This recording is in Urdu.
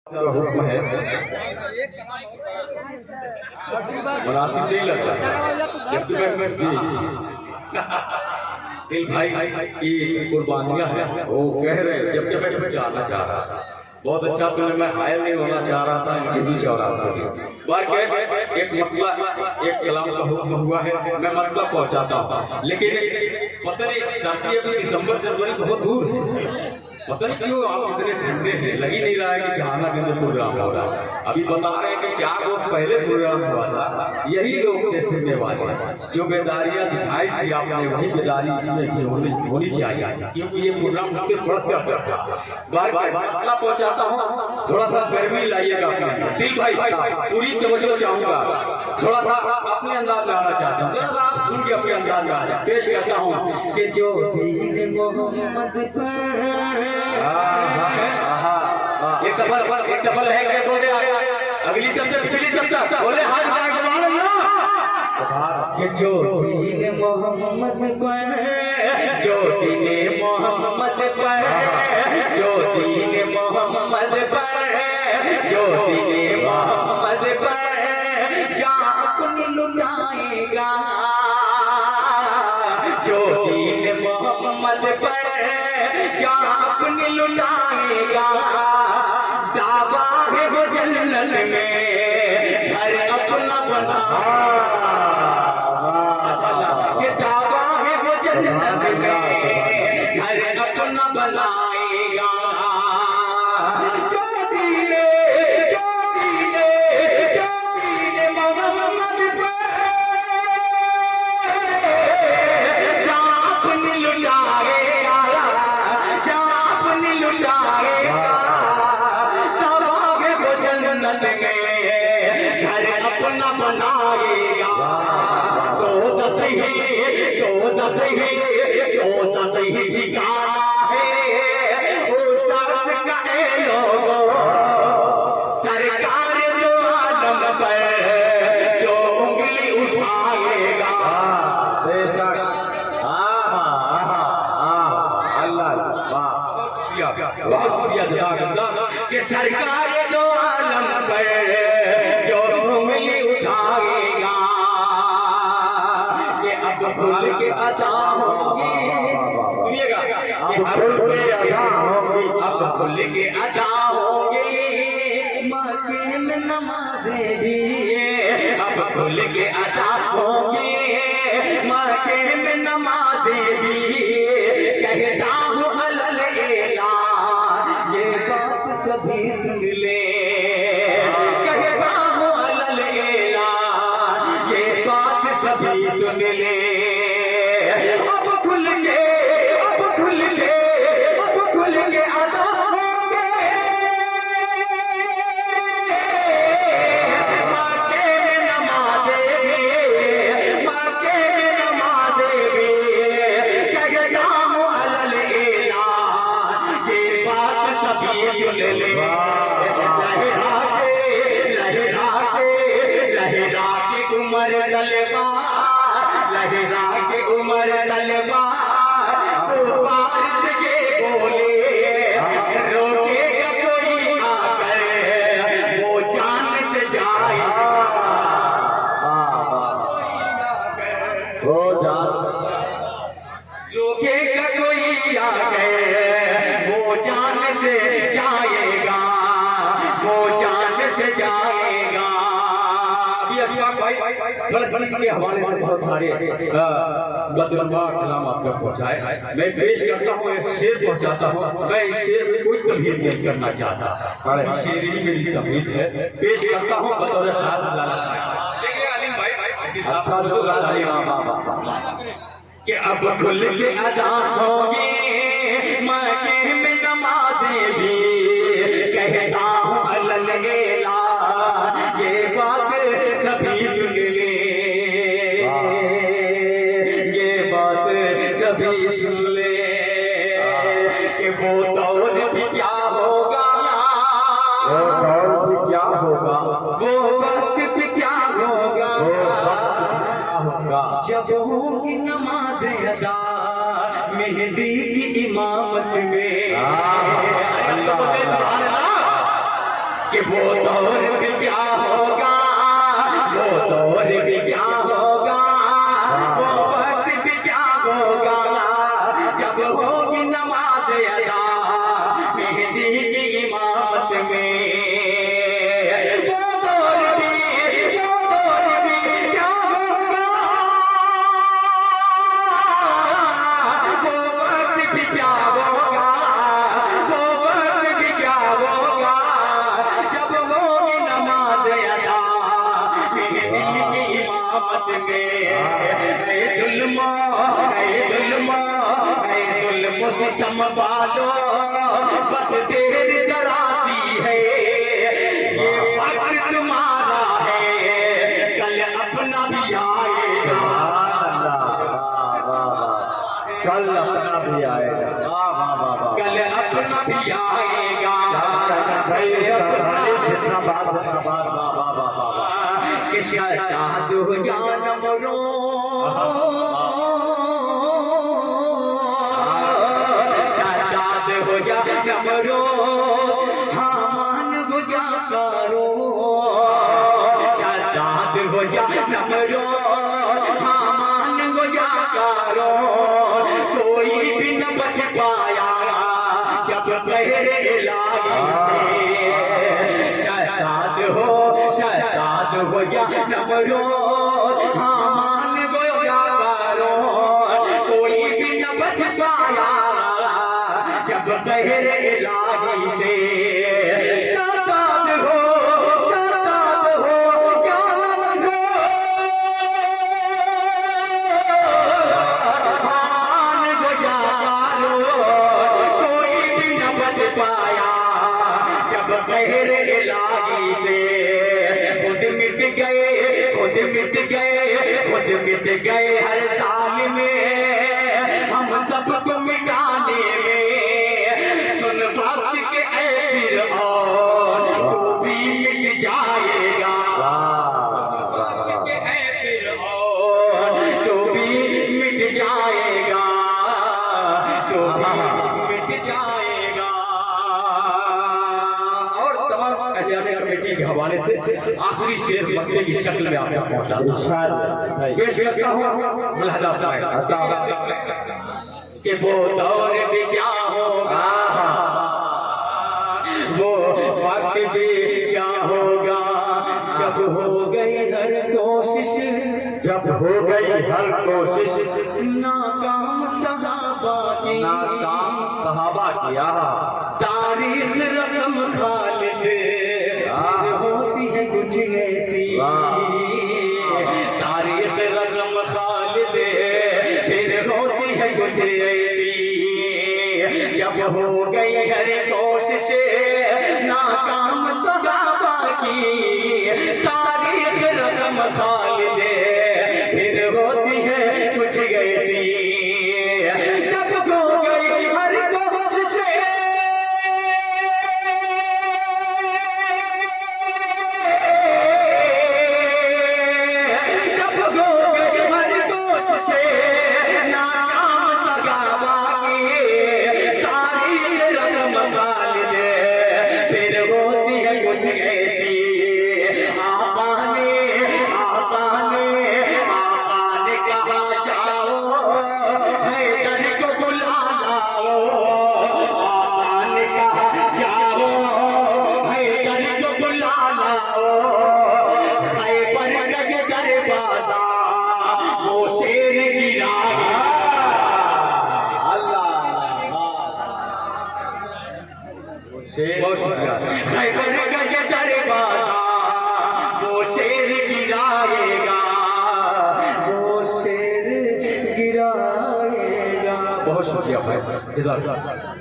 حکم ہے مناسب نہیں لگتا جب میں دل بھائی کی قربانیاں ہیں وہ کہہ رہے ہیں جب میں جانا چاہ رہا تھا بہت اچھا سنے میں حائل نہیں ہونا چاہ رہا تھا ان کے بیچ اور آپ ایک مطلب ایک کلام کا حکم ہوا ہے میں مطلب پہنچاتا ہوں لیکن پتہ نہیں ساتھی ابھی دسمبر جنوری بہت دور ہے پتہ نہیں کیوں آپ اتنے ٹھنڈے ہیں لگ ہی نہیں رہا ہے کہ جہانا کے اندر پروگرام ہو رہا ہے ابھی بتا رہے ہیں کہ 4 روز پہلے پروگرام ہوا تھا یہی لوگ تھے سننے والے جو بیداریاں دکھائی تھی آپ نے وہی بیداری اس میں ہونی چاہیے کیونکہ یہ پروگرام مجھ سے بڑھ جاتا ہے بار بار اپنا پہنچاتا ہوں تھوڑا سا گرمی لائیے گا اپنے دل بھائی پوری توجہ چاہوں گا تھوڑا سا اپنے انداز میں آنا چاہتا ہوں ذرا سا آپ سن کے اپنے انداز میں آ جائیں پیش کرتا ہوں کہ جو دین محمد پر ایک دفل ہے کہ بولے اگلی سب سے پچھلی سب سے بولے ہاتھ بھائی سبحان اللہ کہ جو دین محمد پر جو دین محمد پر جو دین محمد پر جو دین محمد پر جہاں اپنی لٹائے گا جو دین محمد پر جہاں اپنی لٹائے گا دعویٰ ہے وہ جنت میں گھر اپنا بنا یہ دعویٰ ہے وہ جنت میں گھر اپنا بنائے گا جو دین محمد پر جہاں اپنی لٹائے گا جہاں اپنی لٹائے گا دعویٰ ہے وہ جنت میں گھر اپنا بنائے گا دوزخ ہی ٹھکانا ہے اس شخص کا اے لوگو سرکار جو عالم پر جو انگلی اٹھائے گا بے شک بہت شکریہ جزاک اللہ کہ سرکار جو عالم پر جو انگلی اٹھائے گا کہ اب کھل کے ادا ہوگی سنیے گا کہ اب کھل کے ادا ہوگی مکے میں نمازیں بھی اب کھل کے ادا ہوگی مکے میں نمازیں بھی کہتا ہوں علل اعلان یہ بات سبھی سن لے کہتا ہوں علل اعلان یہ بات سبھی سن لے اب کھل کے ادا ہوں گے مکے میں نمازیں بھی مکے میں نمازیں بھی کہتا ہوں علل اعلان یہ بات سبھی سن لے لہرا کے عمر طلبا لہرا کے عمر طلبا پارس کے بولے روکے گا کوئی آ کر وہ جان سے جائے وہ جان روکے گا کوئی آ کر وہ جان سے جائے گا وہ جان سے جائے گا فلسطین کے حوالے میں بہت سارے بدرنما کلام آپ تک پہنچائے میں پیش کرتا ہوں ایک شعر پہنچاتا ہوں میں اس شعر میں کوئی تمہید نہیں کرنا چاہتا شعری میری تمہید ہے پیش کرتا ہوں بطور خیال اچھا کہ اب کھل کے ادا ہوگی مکے میں نمازیں بھی کہتا ہوں علل اعلان یہ بات سبھی سن لے یہ بات سبھی سن لے کہ وہ دور بھی کیا ہوگا وہ وقت بھی کیا ہوگا جب ہوگی نماز ادا مہدی کی امامت میں کہ وہ دور بھی کیا ہوگا، وہ دور بھی کیا ہوگا، وہ وقت بھی کیا ہوگا جب ہوگی نماز ادا مہدی کی امامت میں۔ وہ دور بھی کیا ہوگا، وہ وقت بھی کیا ہوگا، وہ وقت بھی کیا ہوگا جب ہوگی نماز ادا مہدی کی امامت میں۔ اے ظلم ستم والو بس دیر ذرا سی ہے، یہ وقت تمہارا ہے کل اپنا بھی آئے گا، کل اپنا بھی آئے گا، کل اپنا بھی آئے گا۔ جتنا بات کہ شہزاد ہو یا شہزاد ہو یا نمرود، حامان ہو یا قارون، شہزاد ہو یا نمرود، حامان ہو یا قارون، کوئی بھی نہ بچ پایا جب قہر الہی سے۔ شہزاد ہو یا نمرود، حامان ہو یا قارون، کوئی بھی نہ بچ پایا جب قہر الہی سے۔ شہزاد ہو یا نمرود، حامان ہو یا قارون، کوئی بھی نہ بچ پایا جب قہر الہی سے۔ خود مٹ گئے ہر ظالم ہم سب کو مٹانے میں، سن وقت کے اے فرعون تو بھی مٹ جائے گا، اے فرعون تو بھی مٹ جائے گا، تو بھی مٹ جائے گا۔ اور تمام اہلیان کمیٹی کے حوالے سے آخری شعر مکتے کی شکل میں آپ تک پہنچا پیش کرتا ہوں، ملاحظہ فرمائیں کہ وہ دور بھی کیا ہوگا، وہ وقت بھی کیا ہوگا جب ہو گئی ہر کوشش، جب ہو گئی ہر کوشش ناکام صحابہ کی، ناکام صحابہ کیا تاریخ رقم خالد ہوتی ہے کچھ ایسی، تاریخ رقم خالد پھر ہوتی ہے کچھ ایسی، جب ہو گئی ہر کوشش ناکام صحابہ کی، تاریخ رقم خالد پھر ہوتی ہے کچھ ایسی، جب ہو گئی ہر کوشش بہت شکریہ۔ خیبر کا یہ دروازہ وہ شیر گرائے گا، وہ شیر گرائے گا۔ بہت شکریہ بھائی، جزاک اللہ۔